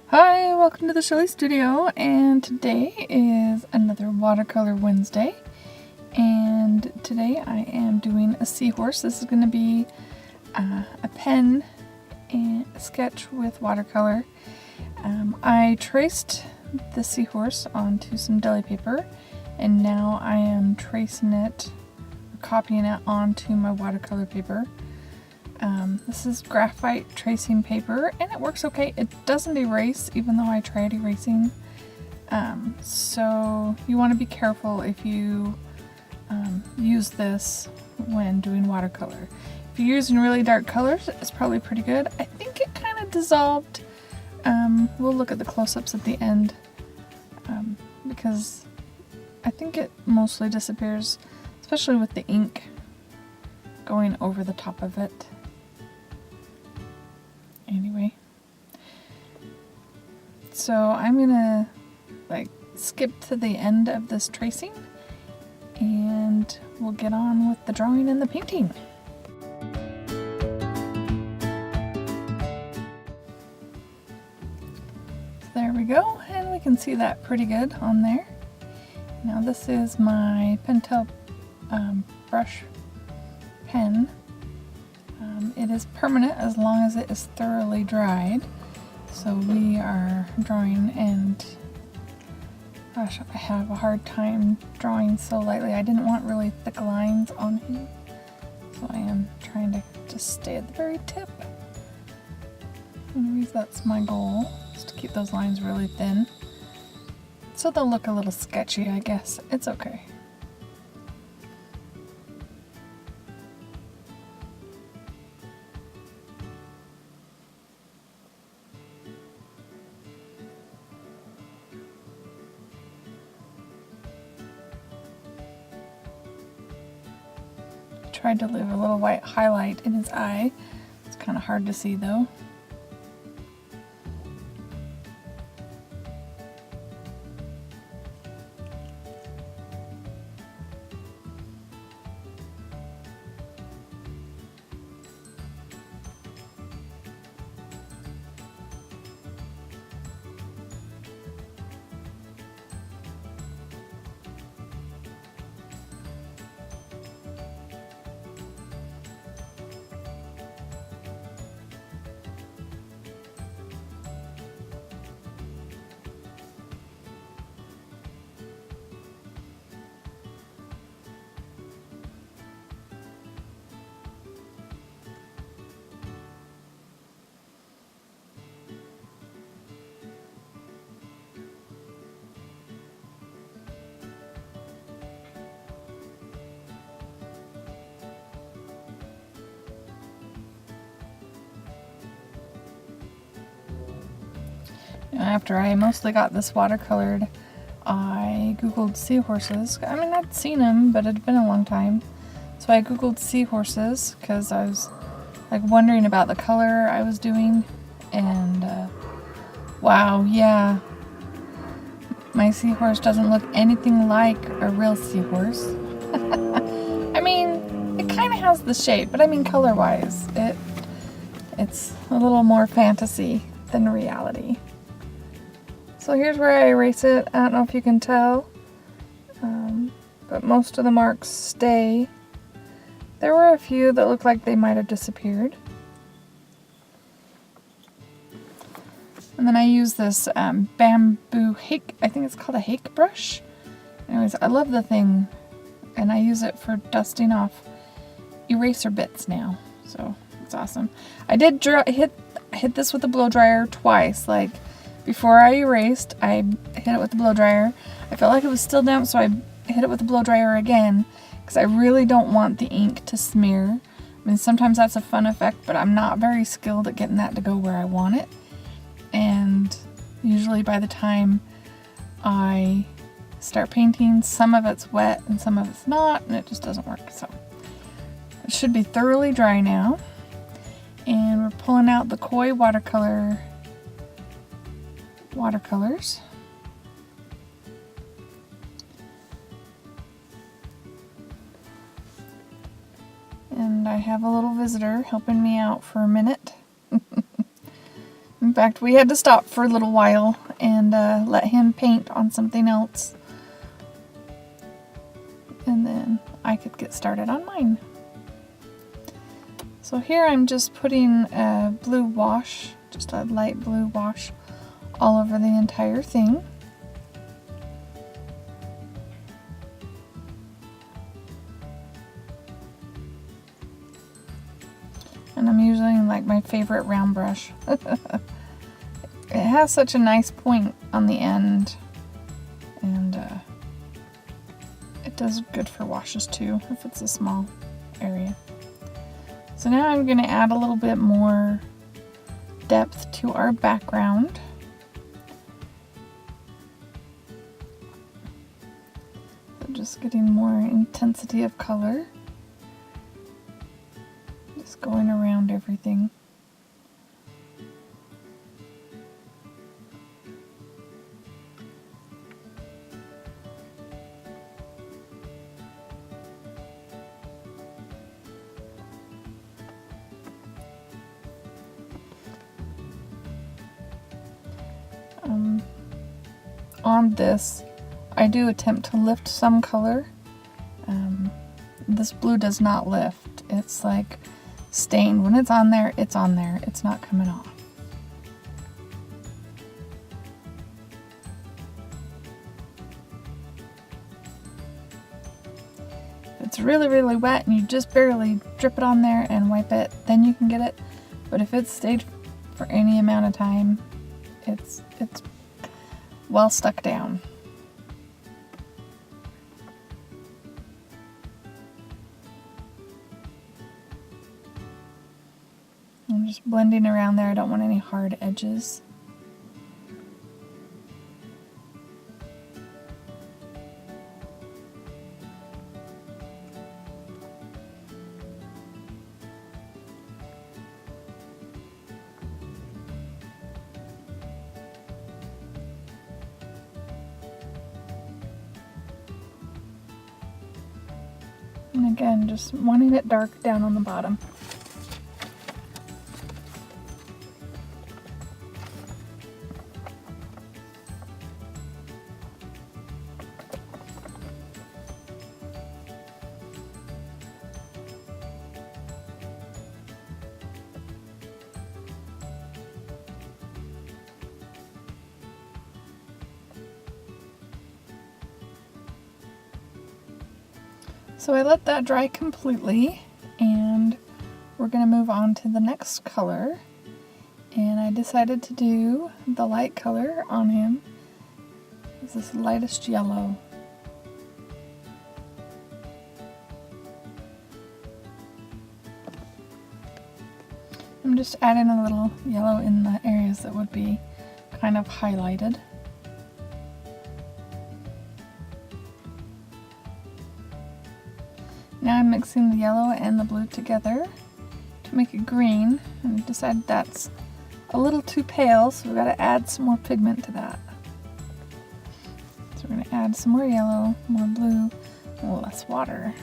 Hi, welcome to the Shelley Studio, and today is another Watercolor Wednesday, and today I am doing a seahorse. This is going to be a pen and a sketch with watercolor. I traced the seahorse onto some deli paper, and now I am tracing it, copying it onto my watercolor paper. This is graphite tracing paper, and it works okay. It doesn't erase, even though I tried erasing. So you want to be careful if you use this when doing watercolor. If you're using really dark colors, it's probably pretty good. I think it kind of dissolved. We'll look at the close-ups at the end, because I think it mostly disappears, especially with the ink going over the top of it. Anyway, so I'm gonna skip to the end of this tracing, and we'll get on with the drawing and the painting. There we go, and we can see that pretty good on there. Now this is my Pentel brush pen. It is permanent as long as it is thoroughly dried. So we are drawing, and gosh, I have a hard time drawing so lightly. I didn't want really thick lines on him, so I am trying to just stay at the very tip. Anyways, that's my goal, is to keep those lines really thin. So they'll look a little sketchy, I guess. It's okay. Tried to leave a little white highlight in his eye. It's kind of hard to see though. After I mostly got this watercolored, I googled seahorses. I mean, I'd seen them, but it had been a long time. So I googled seahorses because I was wondering about the color I was doing, and wow, yeah, my seahorse doesn't look anything like a real seahorse. I mean, it kind of has the shape, but I mean color-wise, it's a little more fantasy than reality. So here's where I erase it. I don't know if you can tell, but most of the marks stay. There were a few that looked like they might have disappeared. And then I use this bamboo hake, I think it's called a hake brush. Anyways, I love the thing, and I use it for dusting off eraser bits now, so it's awesome. I did hit this with a blow dryer twice, before I erased, I hit it with the blow dryer. I felt like it was still damp, so I hit it with the blow dryer again, because I really don't want the ink to smear. I mean, sometimes that's a fun effect, but I'm not very skilled at getting that to go where I want it. And usually by the time I start painting, some of it's wet and some of it's not, and it just doesn't work. So it should be thoroughly dry now. And we're pulling out the Koi watercolors. And I have a little visitor helping me out for a minute. fact, we had to stop for a little while and let him paint on something else. And then I could get started on mine. So here I'm just putting a blue wash, just a light blue wash, all over the entire thing. And I'm using like my favorite round brush. It has such a nice point on the end, and it does good for washes too if it's a small area. So now I'm going to add a little bit more depth to our background. So just getting more intensity of color. Just going around everything. On this, I do attempt to lift some color. This blue does not lift. It's like stained. When it's on there, it's on there. It's not coming off. If it's really, really wet and you just barely drip it on there and wipe it, then you can get it. But if it's stayed for any amount of time, it's well stuck down. I'm just blending around there. I don't want any hard edges. And again, just wanting it dark down on the bottom. So I let that dry completely, and we're going to move on to the next color. And I decided to do the light color on him. This is lightest yellow. I'm just adding a little yellow in the areas that would be kind of highlighted. Now I'm mixing the yellow and the blue together to make it green, and decided that's a little too pale, so we've got to add some more pigment to that. So we're going to add some more yellow, more blue, and less water.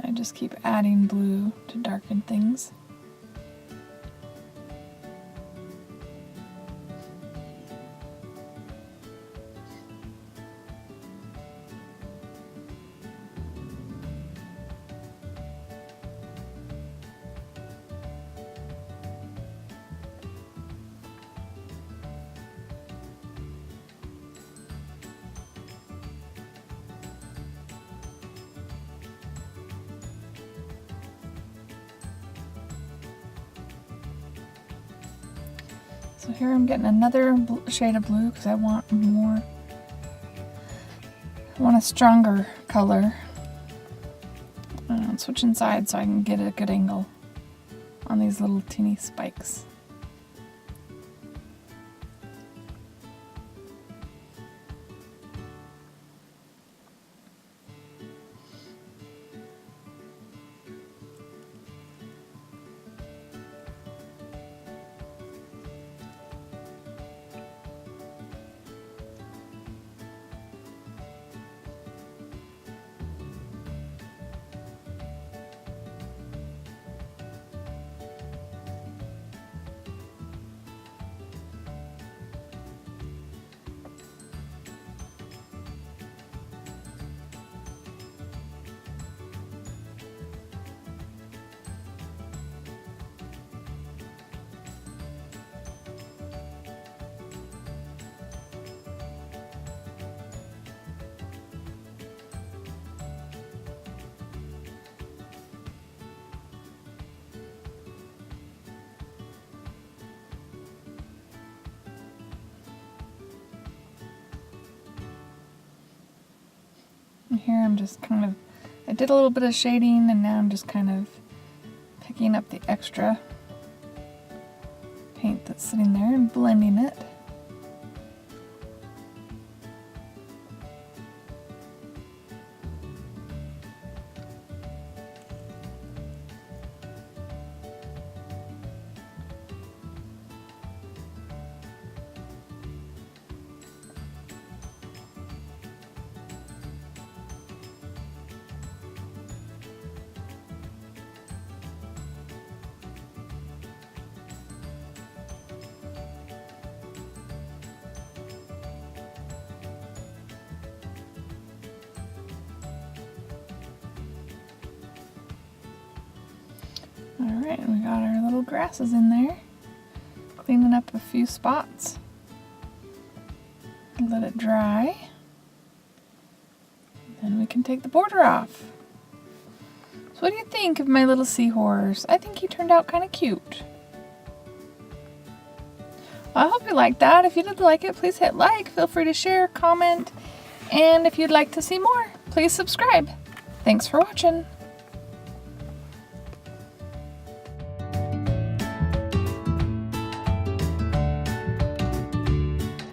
I just keep adding blue to darken things. So here I'm getting another shade of blue because I want more, I want a stronger color. I'm switching sides so I can get a good angle on these little teeny spikes. And here I'm just kind of, I did a little bit of shading and now I'm just kind of picking up the extra paint that's sitting there and blending it. Alright, we got our little grasses in there. Cleaning up a few spots. Let it dry. Then we can take the border off. So what do you think of my little seahorse? I think he turned out kind of cute. Well, I hope you liked that. If you did like it, please hit like. Feel free to share, comment, and if you'd like to see more, please subscribe. Thanks for watching.